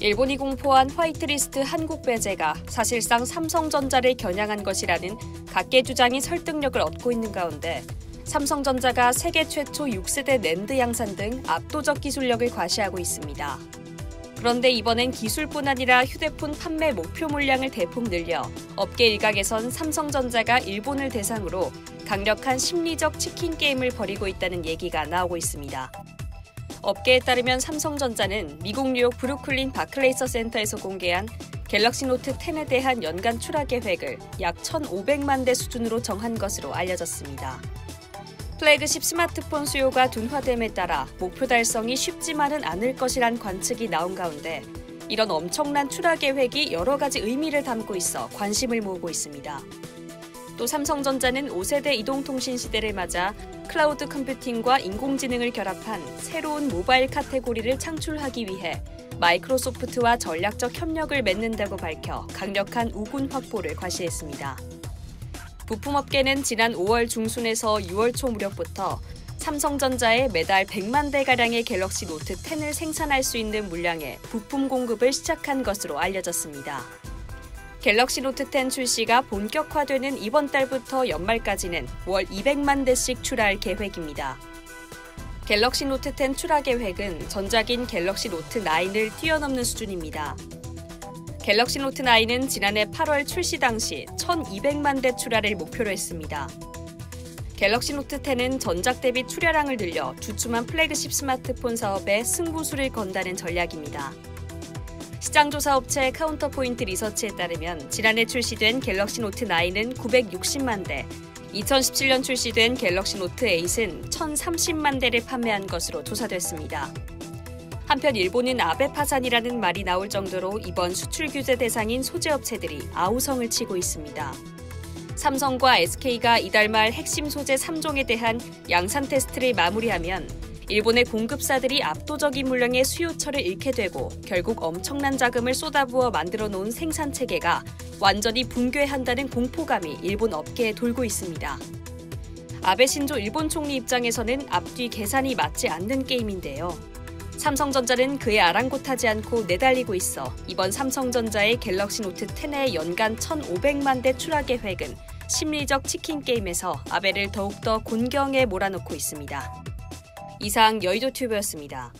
일본이 공포한 화이트리스트 한국 배제가 사실상 삼성전자를 겨냥한 것이라는 각계 주장이 설득력을 얻고 있는 가운데 삼성전자가 세계 최초 6세대 낸드 양산 등 압도적 기술력을 과시하고 있습니다. 그런데 이번엔 기술뿐 아니라 휴대폰 판매 목표 물량을 대폭 늘려 업계 일각에선 삼성전자가 일본을 대상으로 강력한 심리적 치킨 게임을 벌이고 있다는 얘기가 나오고 있습니다. 업계에 따르면 삼성전자는 미국 뉴욕 브루클린 바클레이서 센터에서 공개한 갤럭시 노트 10에 대한 연간 출하 계획을 약 1,500만 대 수준으로 정한 것으로 알려졌습니다. 플래그십 스마트폰 수요가 둔화됨에 따라 목표 달성이 쉽지만은 않을 것이란 관측이 나온 가운데 이런 엄청난 출하 계획이 여러 가지 의미를 담고 있어 관심을 모으고 있습니다. 또 삼성전자는 5세대 이동통신 시대를 맞아 클라우드 컴퓨팅과 인공지능을 결합한 새로운 모바일 카테고리를 창출하기 위해 마이크로소프트와 전략적 협력을 맺는다고 밝혀 강력한 우군 확보를 과시했습니다. 부품업계는 지난 5월 중순에서 6월 초 무렵부터 삼성전자에 매달 100만 대가량의 갤럭시 노트 10을 생산할 수 있는 물량의 부품 공급을 시작한 것으로 알려졌습니다. 갤럭시 노트 10 출시가 본격화되는 이번 달부터 연말까지는 월 200만 대씩 출하할 계획입니다. 갤럭시 노트 10 출하 계획은 전작인 갤럭시 노트 9을 뛰어넘는 수준입니다. 갤럭시 노트 9은 지난해 8월 출시 당시 1,200만 대 출하를 목표로 했습니다. 갤럭시 노트 10은 전작 대비 출하량을 늘려 주춤한 플래그십 스마트폰 사업에 승부수를 건다는 전략입니다. 시장조사 업체 카운터포인트 리서치에 따르면 지난해 출시된 갤럭시 노트 9은 960만 대, 2017년 출시된 갤럭시 노트 8은 1,030만 대를 판매한 것으로 조사됐습니다. 한편 일본은 아베 파산이라는 말이 나올 정도로 이번 수출 규제 대상인 소재 업체들이 아우성을 치고 있습니다. 삼성과 SK가 이달 말 핵심 소재 3종에 대한 양산 테스트를 마무리하면 일본의 공급사들이 압도적인 물량의 수요처를 잃게 되고 결국 엄청난 자금을 쏟아부어 만들어 놓은 생산 체계가 완전히 붕괴한다는 공포감이 일본 업계에 돌고 있습니다. 아베 신조 일본 총리 입장에서는 앞뒤 계산이 맞지 않는 게임인데요. 삼성전자는 그에 아랑곳하지 않고 내달리고 있어 이번 삼성전자의 갤럭시 노트 10의 연간 1,500만 대 출하 계획은 심리적 치킨 게임에서 아베를 더욱더 곤경에 몰아넣고 있습니다. 이상 여의도 튜브였습니다.